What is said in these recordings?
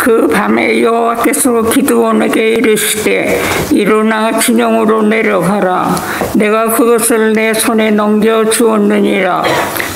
그 밤에 여호와께서 기드온에게 이르시되 일어나 진영으로 내려가라. 내가 그것을 내 손에 넘겨주었느니라.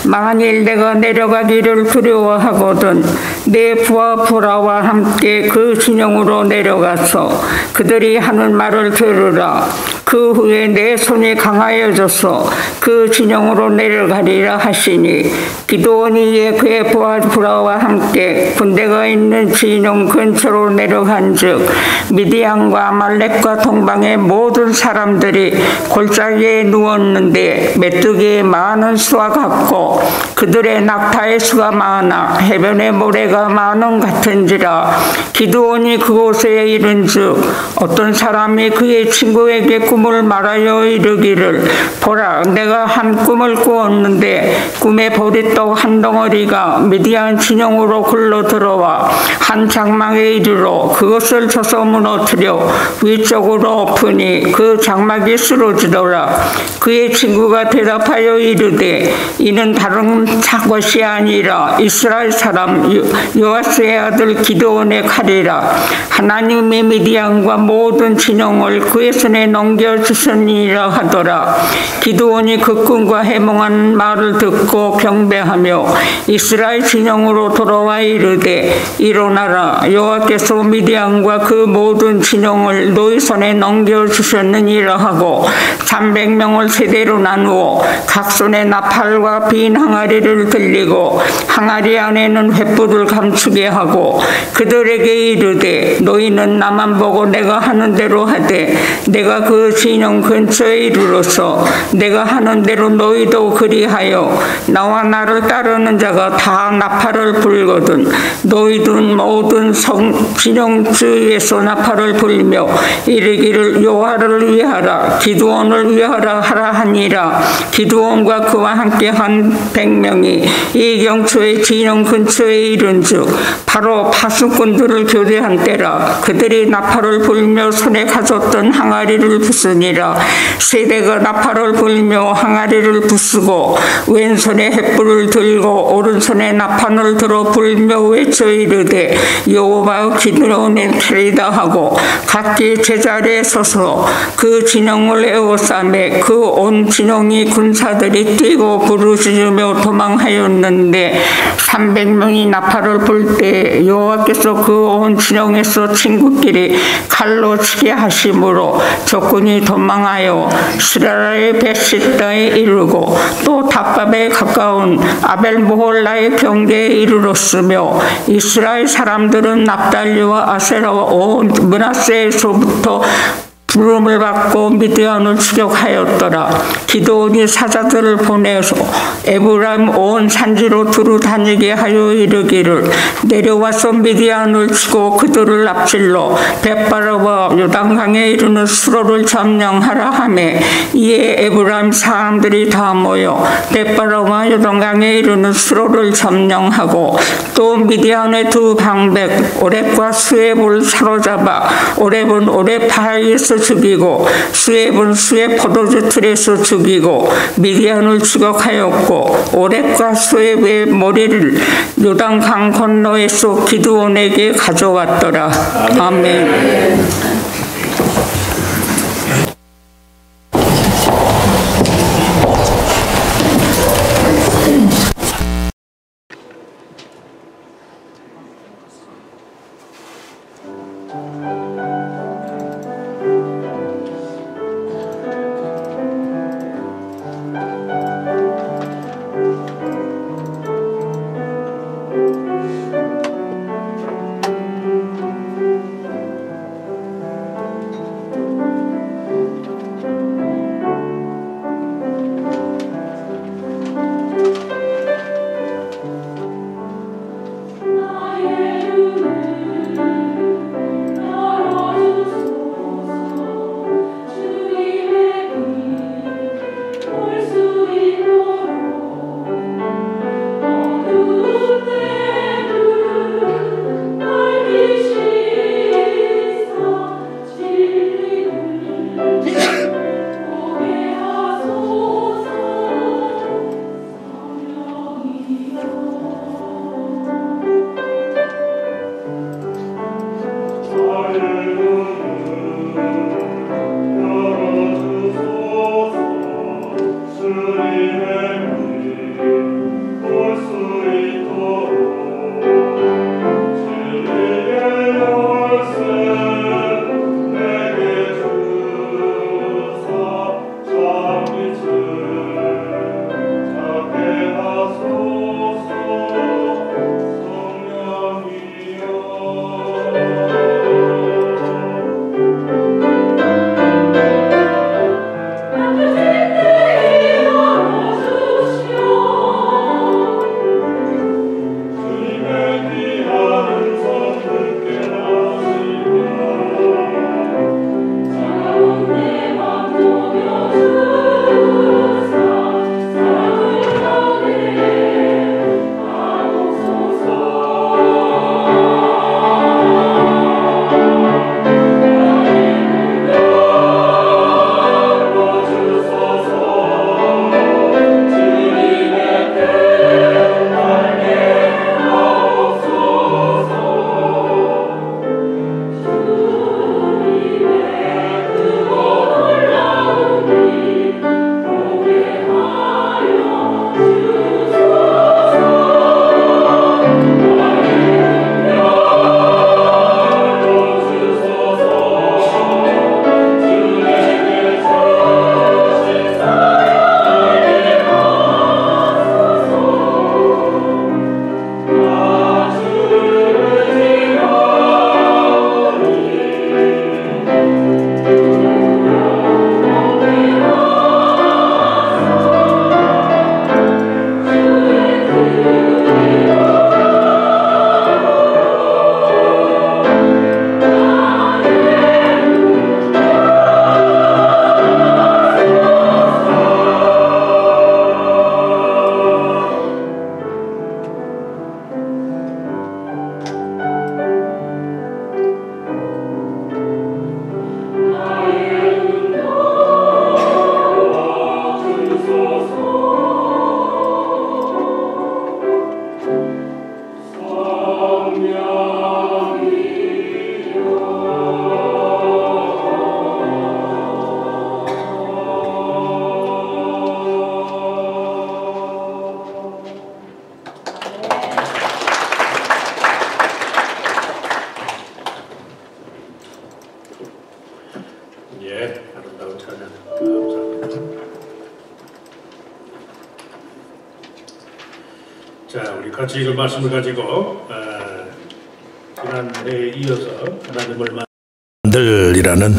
만일 내가 내려가기를 두려워하거든 내 부하 보라와 함께 그 진영으로 내려가서 그들이 하는 말을 들으라. 그 후에 내 손이 강하여져서 그 진영으로 내려가리라 하시니 기드온이 이에 그의 부하 보라와 함께 군대가 있는 진영 근처로 내려간즉 미디안과 아말렉과 동방의 모든 사람들이 골짜기에 누웠는데 메뚜기의 많은 수와 같고 그들의 낙타의 수가 많아 해변의 모래가 많음 같은지라. 기드온이 그곳에 이른즉 어떤 사람이 그의 친구에게 꿈을 말하여 이르기를 보라, 내가 한 꿈을 꾸었는데 꿈에 보리떡 한 덩어리가 미디안 진영으로 굴러 들어와 한 장막에 이르러 그것을 쳐서 무너뜨려 위쪽으로 엎으니 그 장막이 쓰러지더라. 그의 친구가 대답하여 이르되 이는 다른 것이 아니라 이스라엘 사람 요아스의 아들 기드온의 칼이라. 하나님의 미디안과 모든 진영을 그의 손에 넘겨주셨니라 하더라. 기드온이 그 꿈과 해몽한 말을 듣고 경배하며 이스라엘 진영으로 돌아와 이르되 일어나라. 여호와께서 미디안과 그 모든 진영을 너희 손에 넘겨주셨느니라 하고 300명을 세대로 나누어 각 손에 나팔과 빈 항아리를 들리고 항아리 안에는 횃불을 감추게 하고 그들에게 이르되 너희는 나만 보고 내가 하는 대로 하되 내가 그 진영 근처에 이르러서 내가 하는 대로 너희도 그리하여 나와 나를 따르는 자가 다 나팔을 불거든 너희도 모든 진영 주위에서 나팔을 불며 이르기를 여호와를 위하라 기드온을 위하라 하라 하니라. 기드온과 그와 함께 한 100명이 이 경초의 진영 근처에 이른즉 바로 파수꾼들을 교대한 때라. 그들이 나팔을 불며 손에 가졌던 항아리를 부수니라. 세대가 나팔을 불며 항아리를 부수고 왼손에 횃불을 들고 오른손에 나팔을 들어 불며 외쳐 이르되 여호와 기드온의 칼이다 하고 각기 제자리에 서서 그 진영을 에워싸매 그 온 진영이 군사들이 뛰고 부르짖으며 도망하였는데 300명이 나팔을 불 때 여호와께서 그 온 진영에서 친구끼리 칼로 치게 하심으로 적군이 도망하여 스라라의 벳시다에 이르고 또 답갑에 가까운 아벨모홀라의 경계에 이르렀으며 이스라엘 사람들은 납달리와 아세라와 온 므낫세에서부터 부름을 받고 미디안을 추격하였더라. 기드온이 사자들을 보내서 에브라임 온 산지로 두루 다니게 하여 이르기를 내려와서 미디안을 치고 그들을 납질러 벳바라와 요단강에 이르는 수로를 점령하라 하매 이에 에브라임 사람들이 다 모여 벳바라와 요단강에 이르는 수로를 점령하고 또 미디안의 두 방백 오렙과 수렙을 사로잡아 오렙은 오렙 바위에서 죽이고 수렙은 수렙 포도주 틀에서 죽이고 미디안을 추격하였고 오렙과 수렙의 머리를 요단강 건너에서 기드온에게 가져왔더라. 아멘. 같이 읽은 말씀을 가지고 지난해에 이어서 하나님을 만들이라는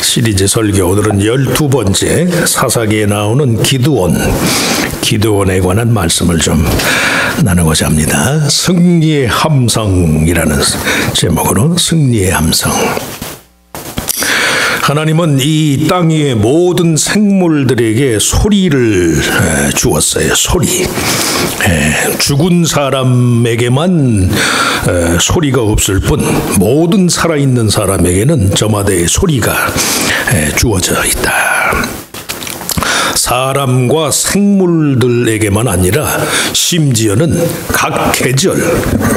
시리즈 설교, 오늘은 12번째 사사기에 나오는 기드온에 관한 말씀을 좀 나누고자 합니다. 승리의 함성이라는 제목으로 승리의 함성. 하나님은 이 땅 위의 모든 생물들에게 소리를 주었어요. 소리. 죽은 사람에게만 소리가 없을 뿐 모든 살아있는 사람에게는 저마다의 소리가 주어져 있다. 사람과 생물들에게만 아니라 심지어는 각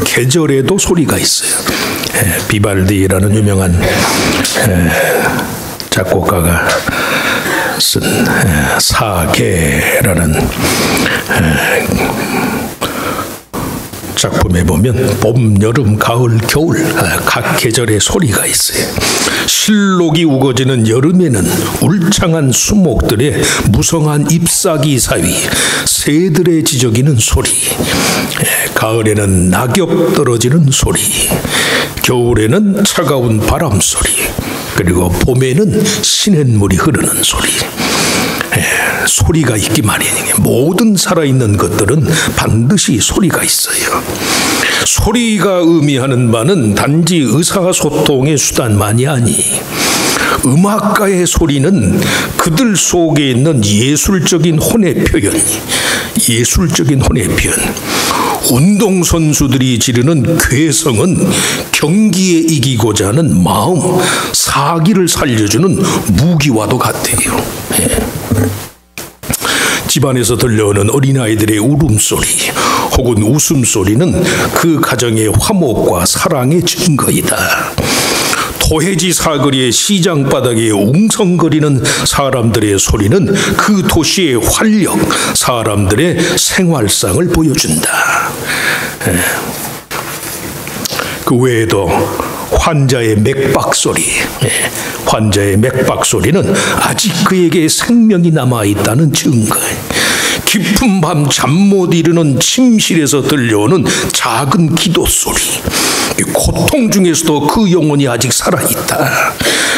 계절에도 소리가 있어요. 비발디라는 유명한 작곡가가 쓴 사계라는 작품에 보면 봄, 여름, 가을, 겨울 각 계절의 소리가 있어요. 실록이 우거지는 여름에는 울창한 수목들의 무성한 잎사귀 사이 새들의 지저귀는 소리, 가을에는 낙엽 떨어지는 소리, 겨울에는 차가운 바람 소리, 그리고 봄에는 시냇물이 흐르는 소리. 소리가 있기 마련이에요. 모든 살아있는 것들은 반드시 소리가 있어요. 소리가 의미하는 바는 단지 의사소통의 수단만이 아니, 음악가의 소리는 그들 속에 있는 예술적인 혼의 표현. 운동선수들이 지르는 괴성은 경기에 이기고자 하는 마음, 사기를 살려주는 무기와도 같아요. 집안에서 들려오는 어린아이들의 울음소리 혹은 웃음소리는 그 가정의 화목과 사랑의 증거이다. 도해지 사거리의 시장 바닥에 웅성거리는 사람들의 소리는 그 도시의 활력, 사람들의 생활상을 보여준다. 그 외에도 환자의 맥박 소리는 아직 그에게 생명이 남아있다는 증거. 깊은 밤 잠 못 이루는 침실에서 들려오는 작은 기도 소리. 고통 중에서도 그 영혼이 아직 살아있다.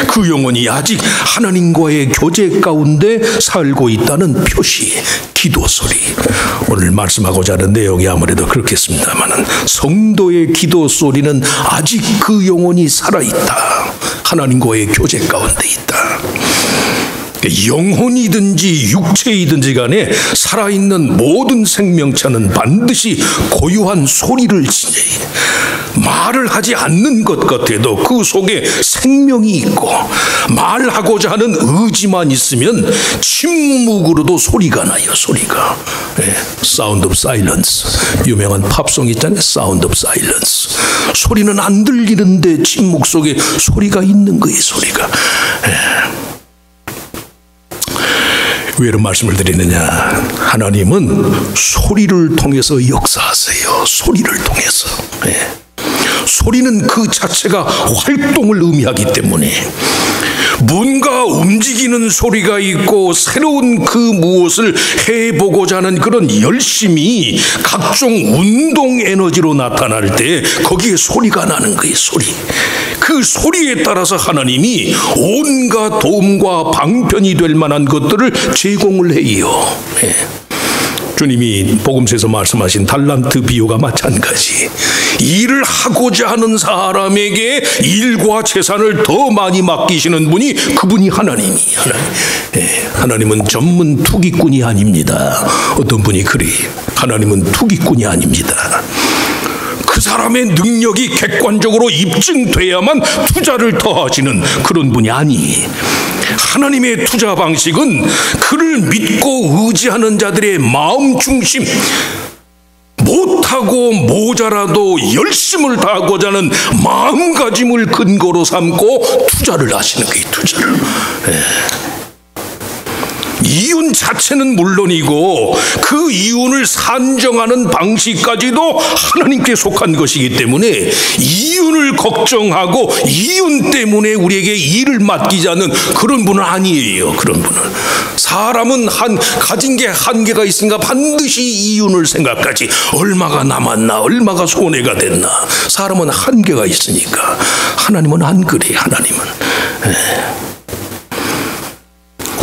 그 영혼이 아직 하나님과의 교제 가운데 살고 있다는 표시, 기도 소리. 오늘 말씀하고자 하는 내용이 아무래도 그렇겠습니다만 성도의 기도 소리는 아직 그 영혼이 살아있다. 하나님과의 교제 가운데 있다. 영혼이든지 육체이든지 간에 살아있는 모든 생명체는 반드시 고유한 소리를 지녀요. 말을 하지 않는 것 같아도 그 속에 생명이 있고 말하고자 하는 의지만 있으면 침묵으로도 소리가 나요. 소리가. Sound of Silence. 유명한 팝송 있잖아요. Sound of Silence. 소리는 안 들리는데 침묵 속에 소리가 있는 거예요. 소리가. 왜 이런 말씀을 드리느냐? 하나님은 소리를 통해서 역사하세요. 소리를 통해서. 소리는 그 자체가 활동을 의미하기 때문에 뭔가 움직이는 소리가 있고 새로운 그 무엇을 해보고자 하는 그런 열심이 각종 운동 에너지로 나타날 때 거기에 소리가 나는 거예요. 소리. 그 소리에 따라서 하나님이 온갖 도움과 방편이 될 만한 것들을 제공을 해요. 주님이 복음서에서 말씀하신 달란트 비유가 마찬가지. 일을 하고자 하는 사람에게 일과 재산을 더 많이 맡기시는 분이 그분이 하나님이에요. 하나님은 전문 투기꾼이 아닙니다. 어떤 분이 그래. 하나님은 투기꾼이 아닙니다. 그 사람의 능력이 객관적으로 입증돼야만 투자를 더 하시는 그런 분이 아니. 하나님의 투자 방식은 그를 믿고 의지하는 자들의 마음 중심, 못하고 모자라도 열심을 다하고자 하는 마음가짐을 근거로 삼고 투자를 하시는 거예요. 투자를. 이윤 자체는 물론이고 그 이윤을 산정하는 방식까지도 하나님께 속한 것이기 때문에 이윤을 걱정하고 이윤 때문에 우리에게 일을 맡기지 않는 그런 분은 아니에요. 그런 분은 사람은 가진 게 한계가 있으니까 반드시 이윤을 생각하지. 얼마가 남았나, 얼마가 손해가 됐나. 사람은 한계가 있으니까. 하나님은 안 그래요. 하나님은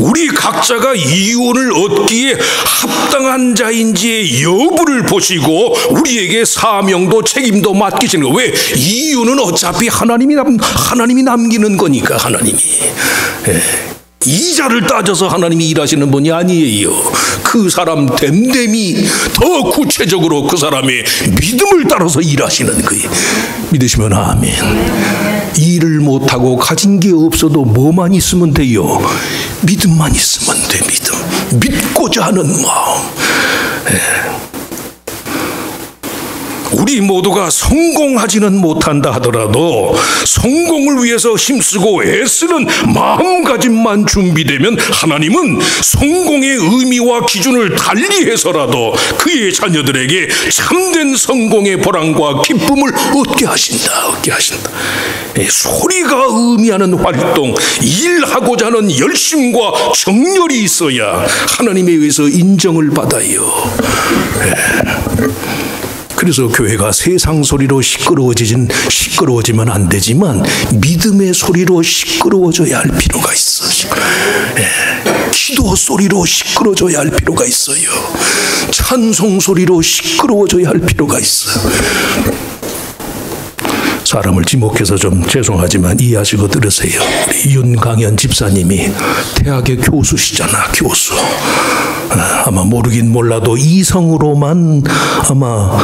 우리 각자가 이윤을 얻기에 합당한 자인지의 여부를 보시고 우리에게 사명도 책임도 맡기시는 거예요. 왜? 이윤은 어차피 하나님이 남기는 거니까. 하나님이 이자를 따져서 하나님이 일하시는 분이 아니에요. 그 사람 됨됨이 더 구체적으로 그 사람의 믿음을 따라서 일하시는 거예요. 믿으시면 아멘. 일을 못하고 가진 게 없어도 뭐만 있으면 돼요? 믿음만 있으면 돼. 믿음. 믿고자 하는 마음. 우리 모두가 성공하지는 못한다 하더라도 성공을 위해서 힘쓰고 애쓰는 마음가짐만 준비되면 하나님은 성공의 의미와 기준을 달리해서라도 그의 자녀들에게 참된 성공의 보람과 기쁨을 얻게 하신다. 얻게 하신다. 소리가 의미하는 활동, 일하고자 하는 열심과 정열이 있어야 하나님에 의해서 인정을 받아요. 그래서 교회가 세상 소리로 시끄러워지면 안 되지만 믿음의 소리로 시끄러워져야 할 필요가 있어. 기도 소리로 시끄러워져야 할 필요가 있어요. 찬송 소리로 시끄러워져야 할 필요가 있어요. 사람을 지목해서 좀 죄송하지만 이해하시고 들으세요. 우리 윤강현 집사님이 대학의 교수시잖아. 교수. 아마 모르긴 몰라도 이성으로만 아마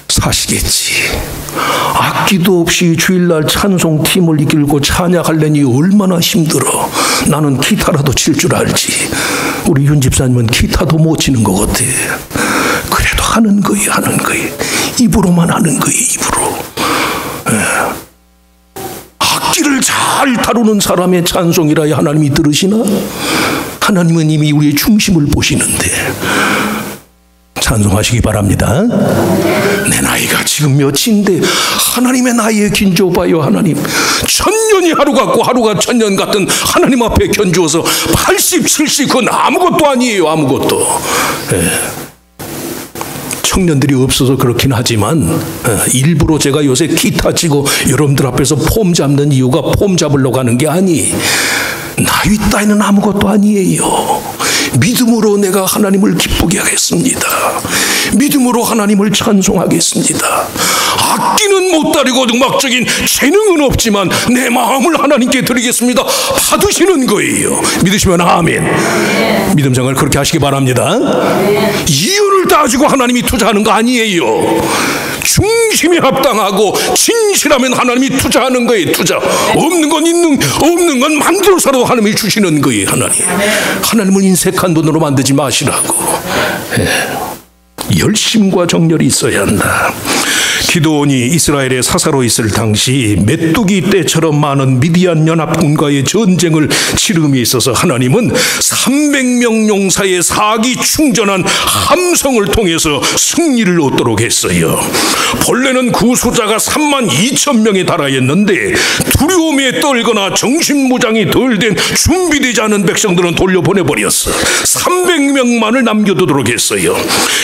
사시겠지. 악기도 없이 주일날 찬송팀을 이끌고 찬양하려니 얼마나 힘들어. 나는 기타라도 칠 줄 알지. 우리 윤 집사님은 기타도 못 치는 것 같아. 그래도 하는 거예요. 하는 거예요. 입으로만 하는 거예요. 입으로. 악기를 잘 다루는 사람의 찬송이라야 하나님이 들으시나? 하나님은 이미 우리의 중심을 보시는데 찬송하시기 바랍니다. 내 나이가 지금 몇인데 하나님의 나이에 긴줘봐요. 하나님 천년이 하루 같고 하루가 천년 같은 하나님 앞에 견주어서 80, 70 그건 아무것도 아니에요. 아무것도. 청년들이 없어서 그렇긴 하지만 일부러 제가 요새 기타 치고 여러분들 앞에서 폼 잡는 이유가 폼 잡으려고 하는 게 아니. 나이 따위는 아무것도 아니에요. 믿음으로 내가 하나님을 기쁘게 하겠습니다. 믿음으로 하나님을 찬송하겠습니다. 악기는 못 다루고 음악적인 재능은 없지만 내 마음을 하나님께 드리겠습니다. 받으시는 거예요. 믿으시면 아멘. 믿음 생활 그렇게 하시기 바랍니다. 이윤을 따지고 하나님이 투자하는 거 아니에요. 중심이 합당하고 진실하면 하나님이 투자하는 거예요. 투자. 없는 건 만들어서라도 하나님이 주시는 거예요. 하나님을 인색한 돈으로 만들지 마시라고. 열심과 정열이 있어야 한다. 기드온이 이스라엘에 사사로 있을 당시 메뚜기 떼처럼 많은 미디안 연합군과의 전쟁을 치름에 있어서 하나님은 300명 용사의 사기 충전한 함성을 통해서 승리를 얻도록 했어요. 본래는 그 숫자가 32,000명에 달하였는데 두려움에 떨거나 정신무장이 덜 된 준비되지 않은 백성들은 돌려보내버렸어. 300명만을 남겨두도록 했어요.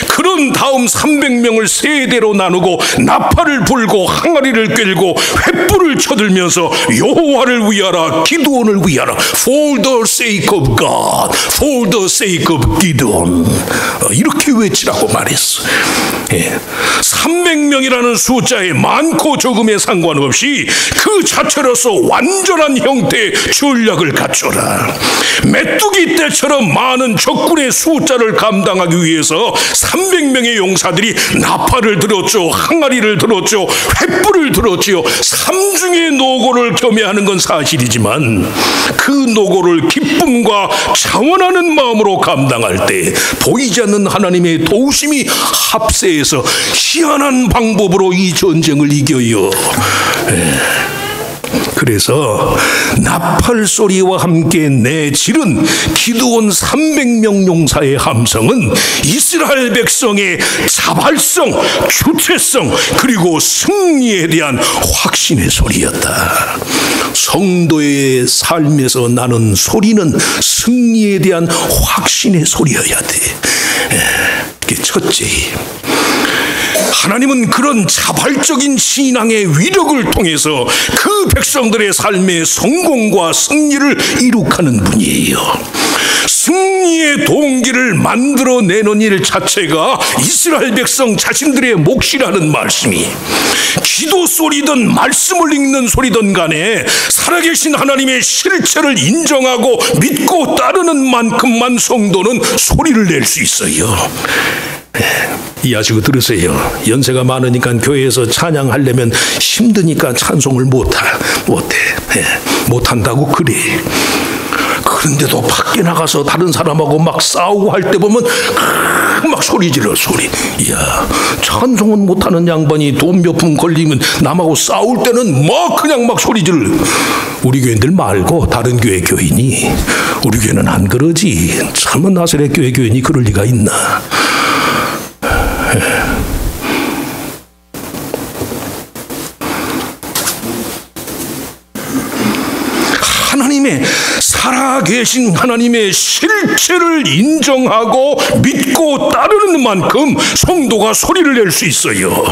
그런 다음 300명을 세 대로 나누고 나팔을 불고 항아리를 끌고 횃불을 쳐들면서 여호와를 위하라, 기드온을 위하라. For the sake of God, for the sake of Gideon. 이렇게 외치라고 말했어. 300명이라는 숫자에 많고 적음에 상관없이 그 자체로서 완전한 형태의 전략을 갖춰라. 메뚜기 떼처럼 많은 적군의 숫자를 감당하기 위해서 300명의 용사들이 나팔을 들었죠. 항아리를 들었죠. 횃불을 들었지요. 삼중의 노고를 겸해하는 건 사실이지만 그 노고를 기쁨과 자원하는 마음으로 감당할 때 보이지 않는 하나님의 도우심이 합세해서 희한한 방법으로 이 전쟁을 이겨요. 그래서 나팔 소리와 함께 내지른 기드온 300명 용사의 함성은 이스라엘 백성의 자발성, 주체성, 그리고 승리에 대한 확신의 소리였다. 성도의 삶에서 나는 소리는 승리에 대한 확신의 소리여야 돼. 그게 첫째. 하나님은 그런 자발적인 신앙의 위력을 통해서 그 백성들의 삶의 성공과 승리를 이룩하는 분이에요. 승리의 동기를 만들어내는 일 자체가 이스라엘 백성 자신들의 몫이라는 말씀이, 기도 소리든 말씀을 읽는 소리든 간에 살아계신 하나님의 실체를 인정하고 믿고 따르는 만큼만 성도는 소리를 낼 수 있어요. 이해하시고 들으세요. 연세가 많으니까 교회에서 찬양하려면 힘드니까 찬송을 못해. 못한다고 그래. 그런데도 밖에 나가서 다른 사람하고 막 싸우고 할 때 보면 막 소리 질러 소리. 이야, 찬송은 못하는 양반이 돈 몇 푼 걸리면 남하고 싸울 때는 막 그냥 막 소리 질러. 우리 교인들 말고 다른 교회 교인이, 우리 교회는 안 그러지. 참 나사렛 교회 교인이 그럴 리가 있나. 하나님의 살아계신 하나님의 실체를 인정하고 믿고 따르는 만큼 성도가 소리를 낼 수 있어요.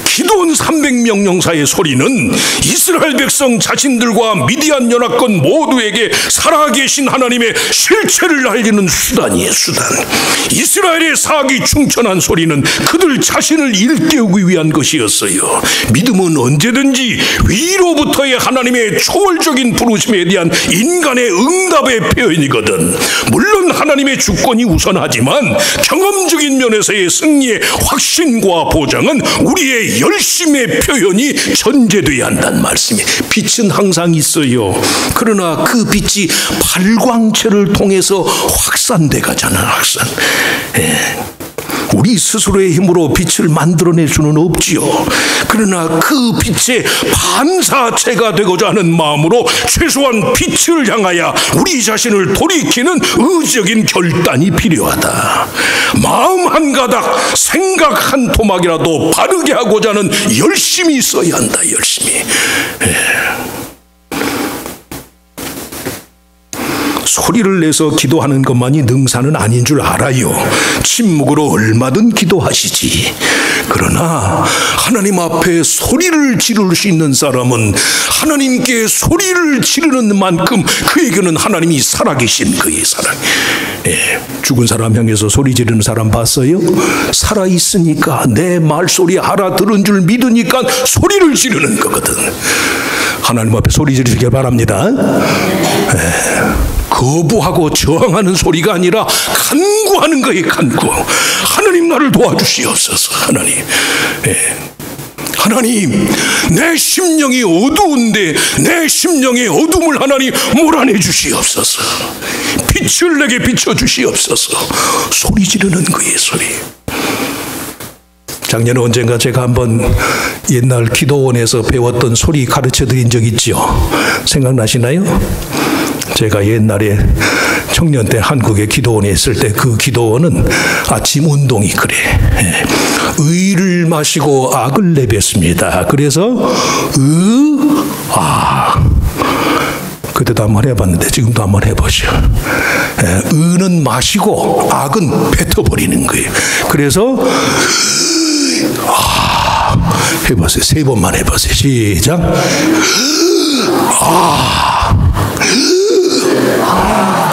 기드온 300명 용사의 소리는 이스라엘 백성 자신들과 미디안 연합군 모두에게 살아계신 하나님의 실체를 알리는 수단이에요. 수단. 이스라엘의 사기 충천한 소리는 그들 자신을 일깨우기 위한 것이었어요. 믿음은 언제든지 위로부터의 하나님의 초월적인 부르심에 대한 인간의 응답의 표현이거든. 물론 하나님의 주권이 우선하지만 경험적인 면에서의 승리의 확신과 보장은 우리의 열심의 표현이 전제되어야 한다는 말씀이에요. 빛은 항상 있어요. 그러나 그 빛이 발광체를 통해서 확산돼 가잖아. 확산. 우리 스스로의 힘으로 빛을 만들어낼 수는 없지요. 그러나 그 빛의 반사체가 되고자 하는 마음으로 최소한 빛을 향하여 우리 자신을 돌이키는 의지적인 결단이 필요하다. 마음 한 가닥, 생각 한 토막이라도 바르게 하고자 하는 열심이 있어야 한다. 열심히. 소리를 내서 기도하는 것만이 능사는 아닌 줄 알아요. 침묵으로 얼마든 기도하시지. 그러나 하나님 앞에 소리를 지를 수 있는 사람은 하나님께 소리를 지르는 만큼 그에게는 하나님이 살아계신 그의 사랑. 죽은 사람 향해서 소리 지르는 사람 봤어요? 살아있으니까, 내 말소리 알아들은 줄 믿으니까 소리를 지르는 거거든. 하나님 앞에 소리 지르시길 바랍니다. 거부하고 저항하는 소리가 아니라 간구하는 거예요. 간구. 하나님 나를 도와주시옵소서. 하나님, 내 심령이 어두운데 내 심령의 어둠을 하나님 몰아내 주시옵소서. 빛을 내게 비춰주시옵소서. 소리 지르는 거예요. 소리. 작년에 언젠가 제가 한번 옛날 기도원에서 배웠던 소리 가르쳐 드린 적 있죠. 생각나시나요? 제가 옛날에 청년 때 한국에 기도원에 있을 때 그 기도원은 아침 운동이 그래. 의를 마시고 악을 내뱉습니다. 그래서 그때도 한번 해봤는데 지금도 한번 해보죠. 의는 마시고 악은 뱉어버리는 거예요. 그래서 해보세요. 3번만 해보세요. 시작.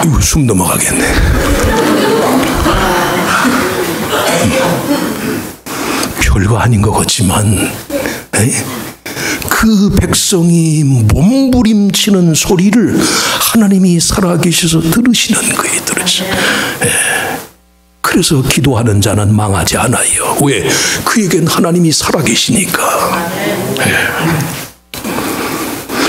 이거 숨 넘어가겠네. 별거 아닌 것 같지만 그 백성이 몸부림치는 소리를 하나님이 살아계셔서 들으시는 거예요. 그래서 기도하는 자는 망하지 않아요. 왜? 그에겐 하나님이 살아계시니까.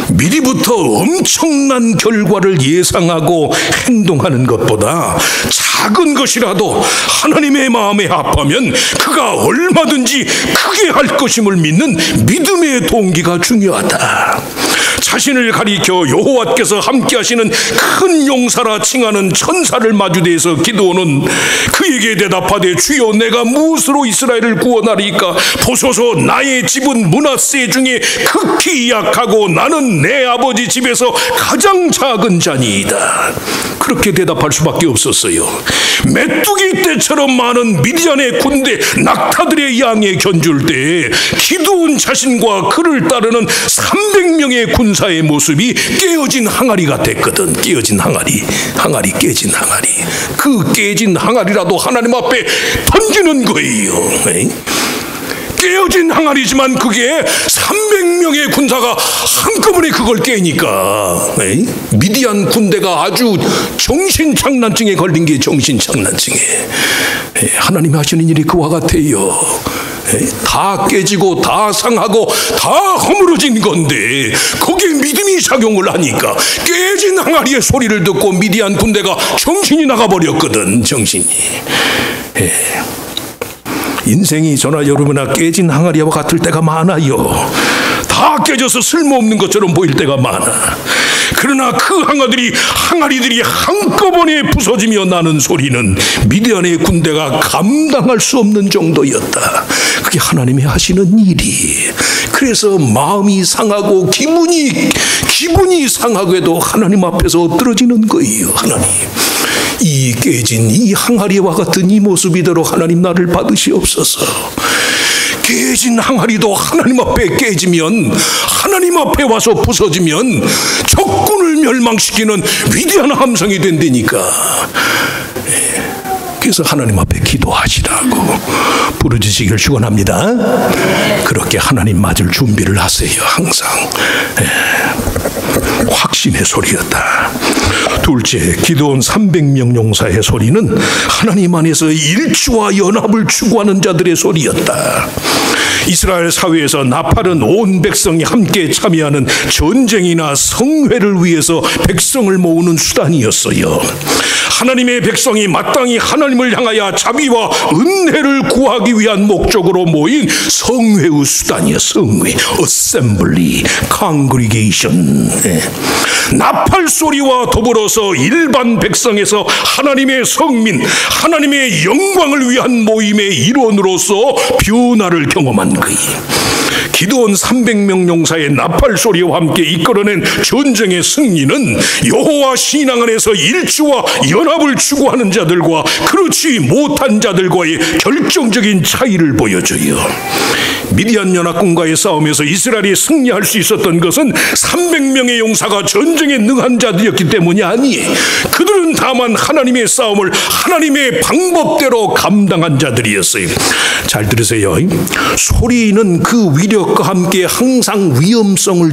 미리부터 엄청난 결과를 예상하고 행동하는 것보다 작은 것이라도 하나님의 마음에 합하면 그가 얼마든지 크게 할 것임을 믿는 믿음의 동기가 중요하다. 자신을 가리켜 여호와께서 함께하시는 큰 용사라 칭하는 천사를 마주대해서 기드온은 그에게 대답하되 주여 내가 무엇으로 이스라엘을 구원하리까? 보소서 나의 집은 므낫세 중에 극히 약하고 나는 내 아버지 집에서 가장 작은 자니이다. 그렇게 대답할 수밖에 없었어요. 메뚜기 떼처럼 많은 미디안의 군대 낙타들의 양에 견줄 때 기드온 자신과 그를 따르는 300명의 군사의 모습이 깨어진 항아리 같았거든. 깨어진 항아리, 깨진 항아리. 그 깨진 항아리라도 하나님 앞에 던지는 거예요. 깨어진 항아리지만 그게 300명의 군사가 한꺼번에 그걸 깨니까 미디안 군대가 아주 정신착란증에 걸린 게 정신착란증에. 하나님이 하시는 일이 그와 같아요. 다 깨지고 다 상하고 다 허물어진 건데 거기에 믿음이 작용을 하니까 깨진 항아리의 소리를 듣고 미디안 군대가 정신이 나가버렸거든. 정신이. 인생이 저나 여러분이나 깨진 항아리와 같을 때가 많아요. 다 깨져서 쓸모없는 것처럼 보일 때가 많아. 그러나 그 항아리들이 한꺼번에 부서지며 나는 소리는 미디안의 군대가 감당할 수 없는 정도였다. 그게 하나님이 하시는 일이. 그래서 마음이 상하고 기분이 상하게도 하나님 앞에서 엎드러지는 거예요. 하나님, 이 깨진 이 항아리와 같은 이 모습이대로 하나님 나를 받으시옵소서. 깨진 항아리도 하나님 앞에 깨지면, 하나님 앞에 와서 부서지면 적군을 멸망시키는 위대한 함성이 된다니까. 그래서 하나님 앞에 기도하시라고 부르짖으시길 축원합니다. 그렇게 하나님 맞을 준비를 하세요. 항상. 확신의 소리였다. 둘째, 기드온 300명 용사의 소리는 하나님 안에서 일치와 연합을 추구하는 자들의 소리였다. 이스라엘 사회에서 나팔은 온 백성이 함께 참여하는 전쟁이나 성회를 위해서 백성을 모으는 수단이었어요. 하나님의 백성이 마땅히 하나님을 향하여 자비와 은혜를 구하기 위한 목적으로 모인 성회의 수단이야. 성회, 어셈블리, 컨그리게이션. 나팔 소리와 더불어서 일반 백성에서 하나님의 성민, 하나님의 영광을 위한 모임의 일원으로서 변화를 경험한 거예요. 기드온 300명 용사의 나팔 소리와 함께 이끌어낸 전쟁의 승리는 여호와 신앙 안에서 일치와 연합을 추구하는 자들과 그렇지 못한 자들과의 결정적인 차이를 보여줘요. 미디안 연합군과의 싸움에서 이스라엘이 승리할 수 있었던 것은 300명의 용사가 전쟁에 능한 자들이었기 때문이 아니에요. 그들은 다만 하나님의 싸움을 하나님의 방법대로 감당한 자들이었어요. 잘 들으세요. 소리는 그 위력과 함께 항상 위험성을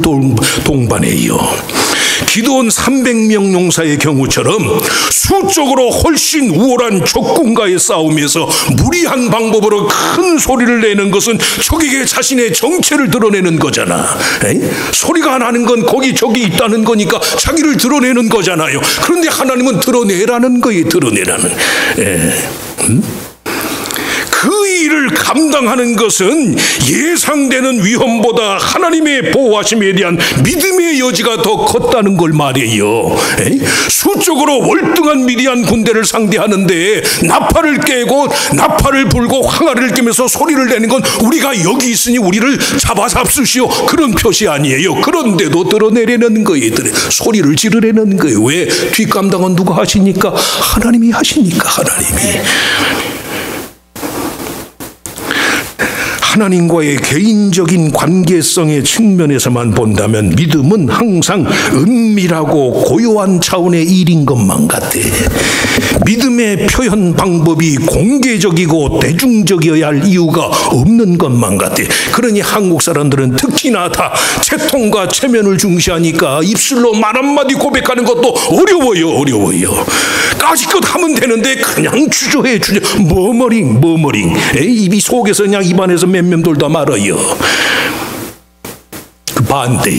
동반해요. 기드온 300명 용사의 경우처럼 수적으로 훨씬 우월한 적군과의 싸움에서 무리한 방법으로 큰 소리를 내는 것은 적에게 자신의 정체를 드러내는 거잖아. 소리가 나는 건 거기 적이 있다는 거니까 자기를 드러내는 거잖아요. 그런데 하나님은 드러내라는 거예요. 드러내라는. 그 일을 감당하는 것은 예상되는 위험보다 하나님의 보호하심에 대한 믿음의 여지가 더 컸다는 걸 말해요. 수적으로 월등한 미디안 군대를 상대하는데 나팔을 깨고 나팔을 불고 항아리를 깨면서 소리를 내는 건 우리가 여기 있으니 우리를 잡으시오, 그런 표시 아니에요. 그런데도 드러내려는 거예요. 소리를 지르려는 거예요. 왜? 뒷감당은 누가 하시니까? 하나님이 하시니까. 하나님과의 개인적인 관계성의 측면에서만 본다면 믿음은 항상 은밀하고 고요한 차원의 일인 것만 같아. 믿음의 표현 방법이 공개적이고 대중적이어야 할 이유가 없는 것만 같아. 그러니 한국 사람들은 특히나 다 채통과 체면을 중시하니까 입술로 말 한마디 고백하는 것도 어려워요. 까짓것 하면 되는데 그냥 주저해. 머머링. 입이 속에서 그냥 입안에서 맴맴 돌다 말아요. 그 반대,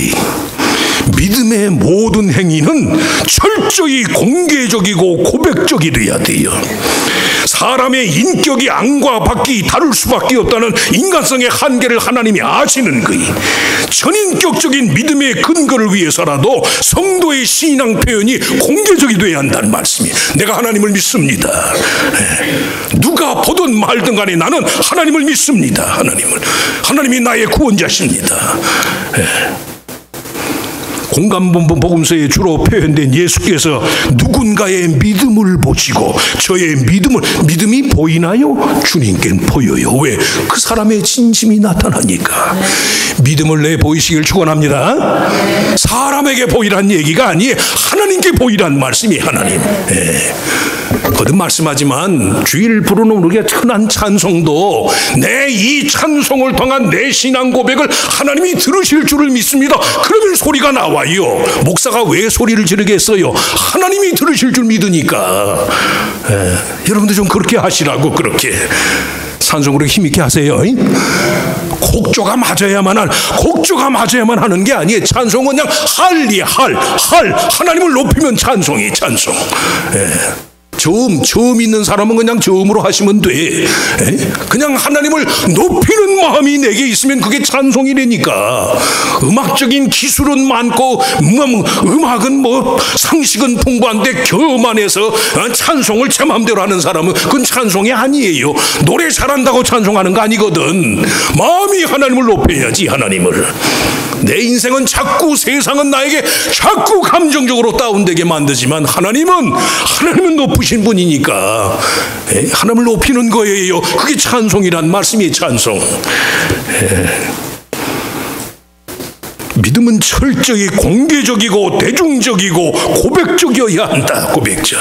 믿음의 모든 행위는 철저히 공개적이고 고백적이 돼야 돼요. 사람의 인격이 안과 밖이 다를 수밖에 없다는 인간성의 한계를 하나님이 아시는 거이. 전인격적인 믿음의 근거를 위해서라도 성도의 신앙 표현이 공개적이 돼야 한다는 말씀이. 내가 하나님을 믿습니다. 누가 보든 말든 간에 나는 하나님을 믿습니다. 하나님이 나의 구원자십니다. 공감본부 복음서에 주로 표현된 예수께서 누군가의 믿음을 보시고 저의 믿음이 보이나요? 주님께는 보여요. 왜? 그 사람의 진심이 나타나니까. 믿음을 내 보이시길 축원합니다. 사람에게 보이란 얘기가 아니에요. 하나님께 보이란 말씀이 하나님. 거듭 말씀하지만 주일 부르는 우리의 흔한 찬송도 내 이 찬송을 통한 내 신앙 고백을 하나님이 들으실 줄을 믿습니다. 그러면 소리가 나와요. 목사가 왜 소리를 지르겠어요? 하나님이 들으실 줄 믿으니까. 여러분들 좀 그렇게 하시라고. 그렇게 찬송으로 힘있게 하세요. 곡조가 맞아야만 하는 게 아니에요. 찬송은 그냥 하나님을 높이면 찬송이 찬송. 저음 있는 사람은 그냥 저음으로 하시면 돼. 그냥 하나님을 높이는 마음이 내게 있으면 그게 찬송이라니까. 음악적인 기술은 많고 음악은 상식은 풍부한데 교만해서 찬송을 제 마음대로 하는 사람은 그건 찬송이 아니에요. 노래 잘한다고 찬송하는 거 아니거든. 마음이 하나님을 높여야지. 하나님을. 내 인생은 자꾸 세상은 나에게 자꾸 감정적으로 다운되게 만들지만 하나님은 높으신 분이니까 하나님을 높이는 거예요. 그게 찬송이란 말씀이 찬송. 믿음은 철저히 공개적이고 대중적이고 고백적이어야 한다. 고백적.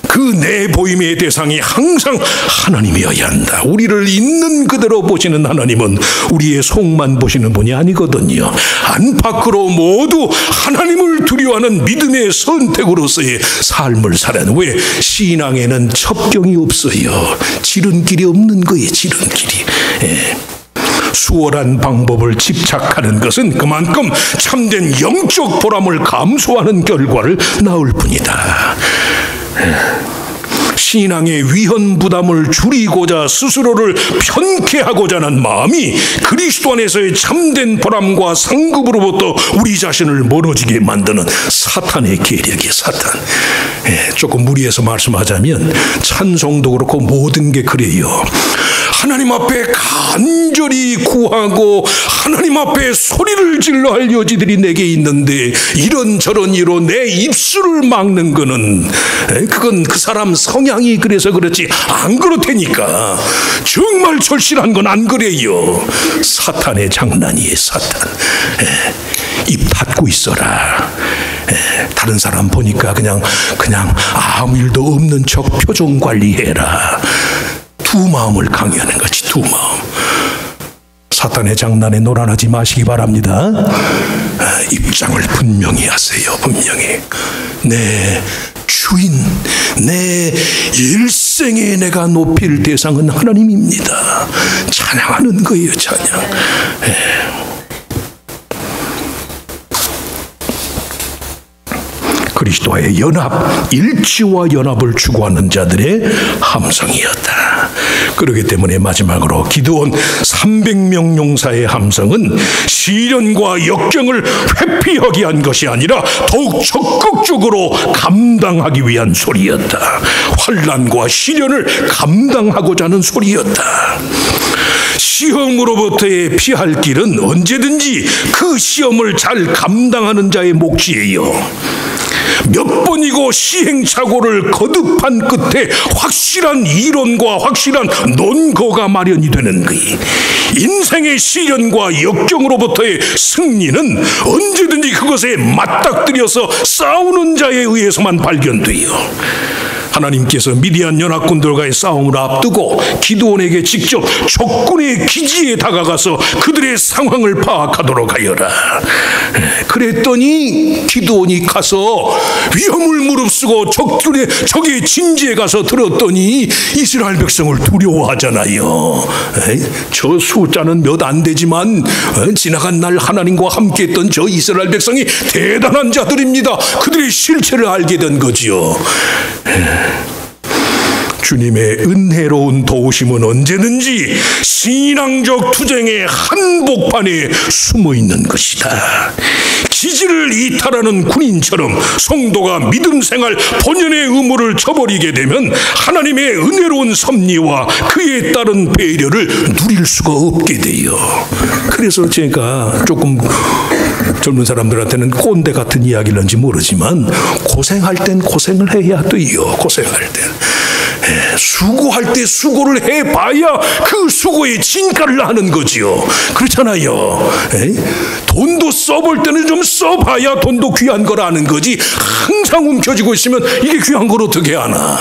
그 내보임의 대상이 항상 하나님이어야 한다. 우리를 있는 그대로 보시는 하나님은 우리의 속만 보시는 분이 아니거든요. 안팎으로 모두 하나님을 두려워하는 믿음의 선택으로서의 삶을 살아야 돼. 왜? 신앙에는 첩경이 없어요. 지름길이 없는 거예요. 지름길이. 수월한 방법을 집착하는 것은 그만큼 참된 영적 보람을 감수하는 결과를 낳을 뿐이다. 신앙의 위헌 부담을 줄이고자 스스로를 편케하고자 하는 마음이 그리스도 안에서의 참된 보람과 상급으로부터 우리 자신을 멀어지게 만드는 사탄의 계략이에요. 사탄. 조금 무리해서 말씀하자면 찬송도 그렇고 모든 게 그래요. 하나님 앞에 간절히 구하고 하나님 앞에 소리를 질러 할 여지들이 내게 있는데 이런저런 이로 내 입술을 막는 거는 그건 그 사람 성향이 그래서 그렇지 안 그렇다니까. 정말 절실한 건 안 그래요. 사탄의 장난이에요. 사탄. 입 닫고 있어라. 다른 사람 보니까 그냥 아무 일도 없는 척 표정 관리해라. 두 마음을 강요하는 거지. 두 마음. 사탄의 장난에 놀아나지 마시기 바랍니다. 입장을 분명히 하세요. 분명히. 내 주인, 내 일생에 내가 높일 대상은 하나님입니다. 찬양하는 거예요. 찬양. 그리스도와의 연합, 일치와 연합을 추구하는 자들의 함성이었다. 그렇기 때문에 마지막으로 기드온 300명 용사의 함성은 시련과 역경을 회피하기 위한 것이 아니라 더욱 적극적으로 감당하기 위한 소리였다. 환난과 시련을 감당하고자 하는 소리였다. 시험으로부터의 피할 길은 언제든지 그 시험을 잘 감당하는 자의 몫이에요. 몇 번이고 시행착오를 거듭한 끝에 확실한 이론과 확실한 논거가 마련이 되는 거이. 인생의 시련과 역경으로부터의 승리는 언제든지 그것에 맞닥뜨려서 싸우는 자에 의해서만 발견돼요. 하나님께서 미디안 연합군들과의 싸움을 앞두고 기드온에게 직접 적군의 기지에 다가가서 그들의 상황을 파악하도록 하여라. 그랬더니 기드온이 가서 위험을 무릅쓰고 적의 진지에 가서 들었더니 이스라엘 백성을 두려워하잖아요. 저 숫자는 몇 안 되지만 지나간 날 하나님과 함께했던 저 이스라엘 백성이 대단한 자들입니다. 그들의 실체를 알게 된 거지요. 주님의 은혜로운 도우심은 언제든지 신앙적 투쟁의 한복판에 숨어 있는 것이다. 기지를 이탈하는 군인처럼 성도가 믿음 생활 본연의 의무를 저버리게 되면 하나님의 은혜로운 섭리와 그에 따른 배려를 누릴 수가 없게 돼요. 그래서 제가 조금 젊은 사람들한테는 꼰대 같은 이야기를 하는지 모르지만 고생할 땐 고생을 해야 돼요. 고생할 땐. 수고할 때 수고를 해봐야 그 수고의 진가를 아는 거지요. 그렇잖아요. 돈도 써볼 때는 좀 써봐야 돈도 귀한 걸 아는 거지. 항상 움켜쥐고 있으면 이게 귀한 걸 어떻게 아나.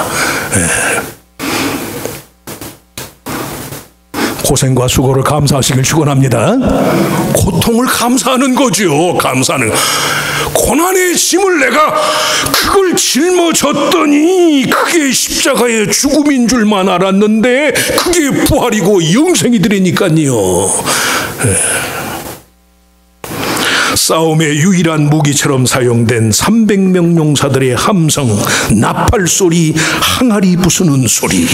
고생과 수고를 감사하시길 축원합니다. 고통을 감사하는 거죠. 감사하는. 고난의 짐을 내가 그걸 짊어졌더니 그게 십자가의 죽음인 줄만 알았는데 그게 부활이고 영생이 되니까요. 싸움의 유일한 무기처럼 사용된 300명 용사들의 함성, 나팔 소리, 항아리 부수는 소리,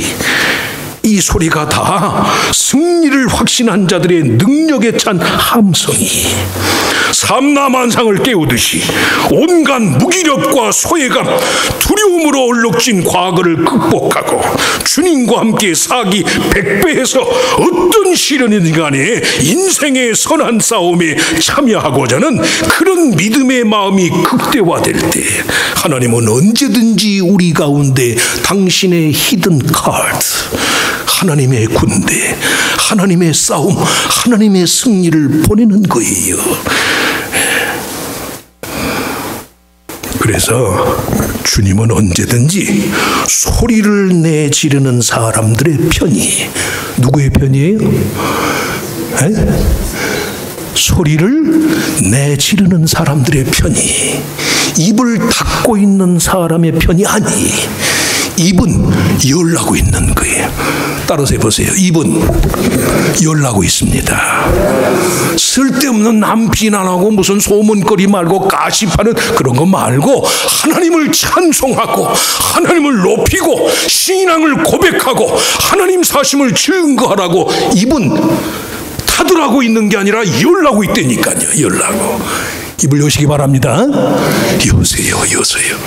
이 소리가 다 승리를 확신한 자들의 능력에 찬 함성이 삼라만상을 깨우듯이 온갖 무기력과 소외감, 두려움으로 얼룩진 과거를 극복하고 주님과 함께 사기 100배해서 어떤 시련이든 간에 인생의 선한 싸움에 참여하고자 하는 그런 믿음의 마음이 극대화될 때 하나님은 언제든지 우리 가운데 당신의 히든 카드, 하나님의 군대, 하나님의 싸움, 하나님의 승리를 보내는 거예요. 그래서 주님은 언제든지 소리를 내 지르는 사람들의 편이, 누구의 편이에요? 소리를 내 지르는 사람들의 편이, 입을 닫고 있는 사람의 편이 아니, 입은 열라고 있는 거예요. 따라서 해보세요. 입은 열라고 있습니다. 쓸데없는 남 비난하고 무슨 소문거리 말고 가십하는 그런 거 말고 하나님을 찬송하고 하나님을 높이고 신앙을 고백하고 하나님 사심을 증거하라고 입은 닫으라고 있는 게 아니라 열라고 있다니까요. 열라고. 입을 여시기 바랍니다. 여세요. 여세요.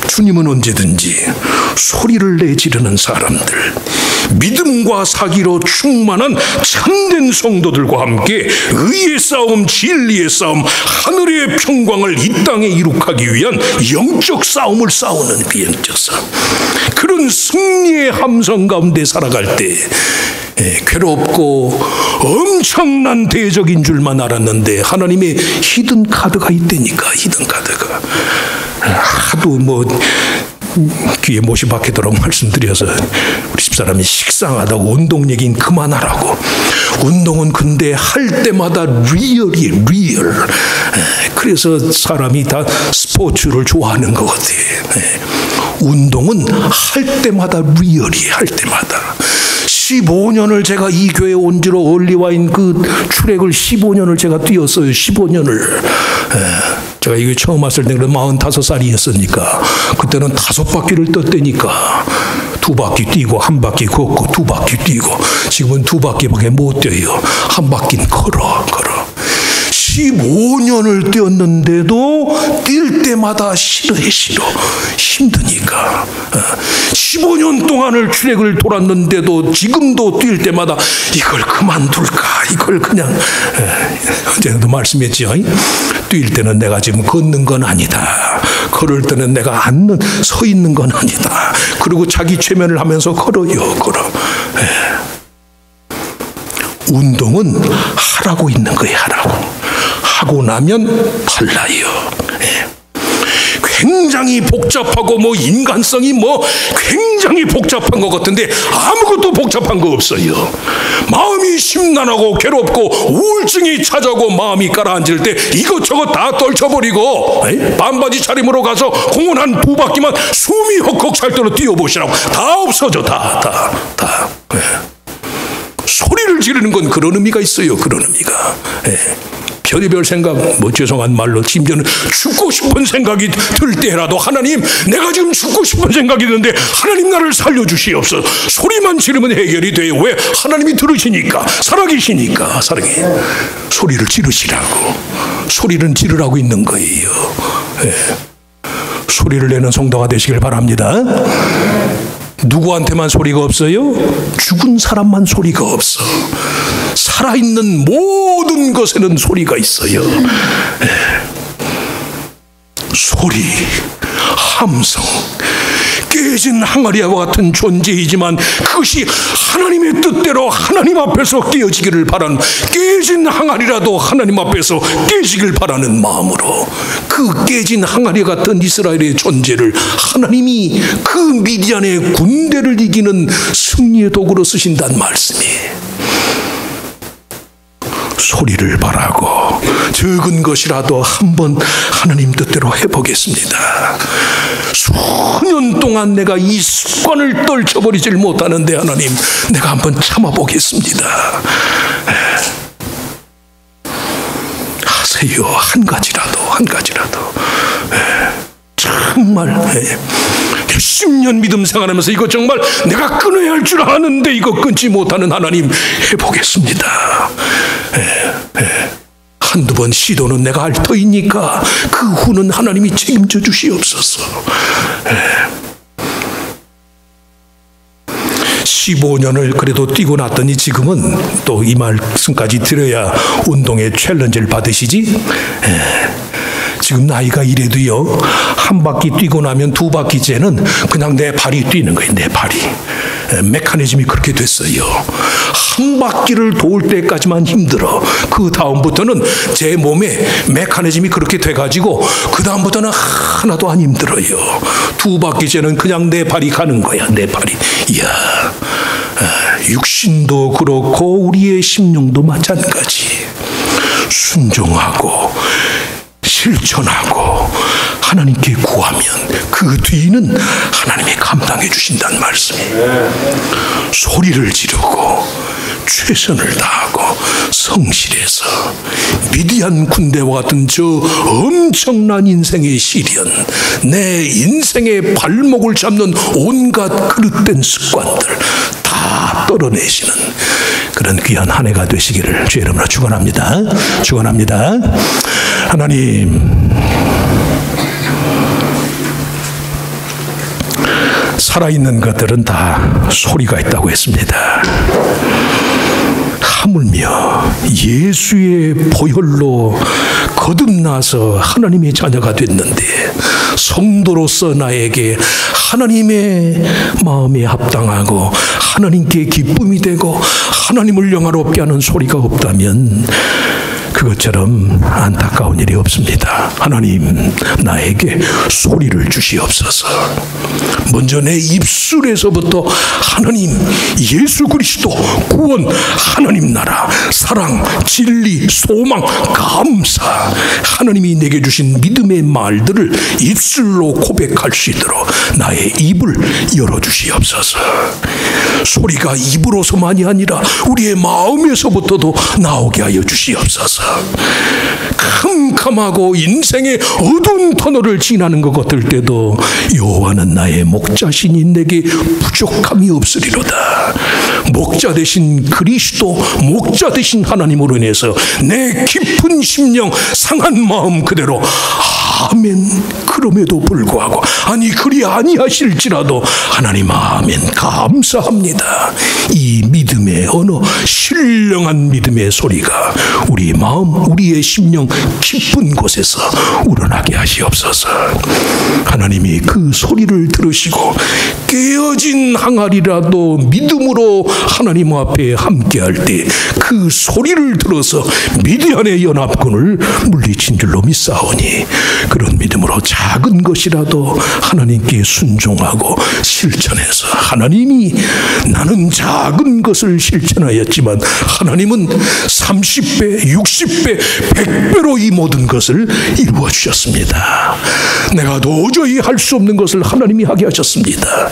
주님은 언제든지 소리를 내지르는 사람들, 믿음과 사기로 충만한 참된 성도들과 함께 의의 싸움, 진리의 싸움, 하늘의 평광을 이 땅에 이룩하기 위한 영적 싸움을 싸우는 비영적 싸움, 그런 승리의 함성 가운데 살아갈 때 괴롭고 엄청난 대적인 줄만 알았는데 하나님의 히든 카드가 있다니까. 히든 카드가 하도 귀에 못이 박히도록 말씀드려서 우리 집사람이 식상하다고 운동 얘기는 그만하라고. 운동은 근데 할 때마다 리얼이에요. 리얼. 그래서 사람이 다 스포츠를 좋아하는 것 같아요. 운동은 할 때마다 리얼이에요. 할 때마다. 15년을 제가 이 교회에 온 지로 얼리와인 그 출애굽을 15년을 제가 뛰었어요. 15년을. 제가 이게 처음 왔을 때 45살이었으니까 그때는 5바퀴를 떴다니까. 2바퀴 뛰고 1바퀴 걷고 2바퀴 뛰고 지금은 2바퀴밖에 못 뛰어요. 1바퀴는 걸어. 15년을 뛰었는데도 뛸 때마다 싫어. 힘드니까. 15년 동안을 출애굽을 돌았는데도 지금도 뛸 때마다 이걸 그만둘까? 이걸 그냥 어제도 말씀했죠. 뛸 때는 내가 지금 걷는 건 아니다. 걸을 때는 내가 서 있는 건 아니다. 그리고 자기 최면을 하면서 걸어요. 운동은 하라고 있는 거예요. 하고 나면 달라요. 굉장히 복잡하고 인간성이 굉장히 복잡한 것 같은데 아무것도 복잡한 거 없어요. 마음이 심란하고 괴롭고 우울증이 찾아오고 마음이 가라앉을 때 이것저것 다 떨쳐버리고 반바지 차림으로 가서 공원 한 2바퀴만 숨이 헉헉 찰 대로 뛰어보시라고. 다 없어져. 다. 소리를 지르는 건 그런 의미가 있어요. 그런 의미가. 별의별 생각, 죄송한 말로 심지어는 죽고 싶은 생각이 들 때라도 하나님, 내가 지금 죽고 싶은 생각이 드는데 하나님 나를 살려주시옵소서. 소리만 지르면 해결이 돼요. 왜? 하나님이 들으시니까, 살아계시니까. 소리를 지르시라고. 소리는 지르라고 있는 거예요. 네. 소리를 내는 성도가 되시길 바랍니다. 누구한테만 소리가 없어요? 죽은 사람만 소리가 없어. 살아있는 모든 것에는 소리가 있어요. 네. 소리, 함성, 깨진 항아리와 같은 존재이지만 그것이 하나님의 뜻대로 하나님 앞에서 깨어지기를 바라는, 깨진 항아리라도 하나님 앞에서 깨지길 바라는 마음으로 그 깨진 항아리 같은 이스라엘의 존재를 하나님이 그 미디안의 군대를 이기는 승리의 도구로 쓰신다는 말씀이에요. 소리를 바라고 적은 것이라도 한번 하나님 뜻대로 해보겠습니다. 수년 동안 내가 이 습관을 떨쳐버리질 못하는데 하나님, 내가 한번 참아보겠습니다. 하세요. 한 가지라도. 정말 10년 믿음 생활하면서 이거 정말 내가 끊어야 할 줄 아는데 이거 끊지 못하는 하나님, 해보겠습니다. 한두 번 시도는 내가 할 터이니까 그 후는 하나님이 책임져 주시옵소서. 15년을 그래도 뛰고 났더니 지금은 또 이 말씀까지 드려야 운동의 챌린지를 받으시지. 지금 나이가 이래도요, 한 바퀴 뛰고 나면 두 바퀴째는 그냥 내 발이 뛰는 거예요. 내 발이. 메커니즘이 그렇게 됐어요. 한 바퀴를 도울 때까지만 힘들어. 그 다음부터는 제 몸에 메커니즘이 그렇게 돼가지고 그 다음부터는 하나도 안 힘들어요. 두 바퀴째는 그냥 내 발이 가는 거야. 내 발이. 이야, 육신도 그렇고 우리의 심령도 마찬가지. 순종하고 실천하고 하나님께 구하면 그 뒤는 하나님이 감당해 주신다는 말씀이에요. 소리를 지르고 최선을 다하고 성실해서 미디안 군대와 같은 저 엄청난 인생의 시련, 내 인생의 발목을 잡는 온갖 그릇된 습관들 다 떨어내시는 그런 귀한 한 해가 되시기를 주의 이름으로 축원합니다. 축원합니다. 하나님, 살아있는 것들은 다 소리가 있다고 했습니다. 하물며 예수의 보혈로 거듭나서 하나님의 자녀가 됐는데 성도로서 나에게 하나님의 마음에 합당하고 하나님께 기쁨이 되고 하나님을 영화롭게 하는 소리가 없다면 그것처럼 안타까운 일이 없습니다. 하나님, 나에게 소리를 주시옵소서. 먼저 내 입술에서부터 하나님, 예수 그리스도, 구원, 하나님 나라, 사랑, 진리, 소망, 감사, 하나님이 내게 주신 믿음의 말들을 입술로 고백할 수 있도록 나의 입을 열어주시옵소서. 소리가 입으로서만이 아니라 우리의 마음에서부터도 나오게 하여 주시옵소서. 캄캄하고 인생의 어두운 터널을 지나는 것 같을 때도 여호와는 나의 목자시니 내게 부족함이 없으리로다. 목자 되신 그리스도, 목자 되신 하나님으로 인해서 내 깊은 심령, 상한 마음 그대로 아멘. 그럼에도 불구하고, 아니 그리 아니하실지라도 하나님 아멘 감사합니다. 이 믿음의 언어, 신령한 믿음의 소리가 우리 마음, 우리의 심령 깊은 곳에서 우러나게 하시옵소서. 하나님이 그 소리를 들으시고 깨어진 항아리라도 믿음으로 하나님 앞에 함께할 때 그 소리를 들어서 미디안의 연합군을 물리친 줄로 믿사오니 그런 믿음으로 작은 것이라도 하나님께 순종하고 실천해서 하나님이 나는 작은 것을 실천하였지만 하나님은 30배, 60배, 100배로 이 모든 것을 이루어 주셨습니다. 내가 도저히 할 수 없는 것을 하나님이 하게 하셨습니다.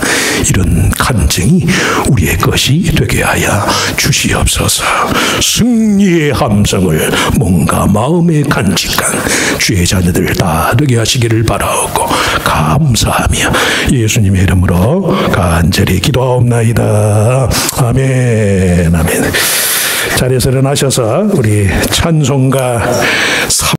이런 간증이 우리의 것이 되게 하여 주시옵소서. 승리의 함성을 몸과 마음에 간직한 주의 자녀들 다 되게 하시기를 바라옵고 감사하며 예수님의 이름으로 간절히 기도하옵나이다. 아멘. 아멘. 자리에서 일어나셔서 우리 찬송가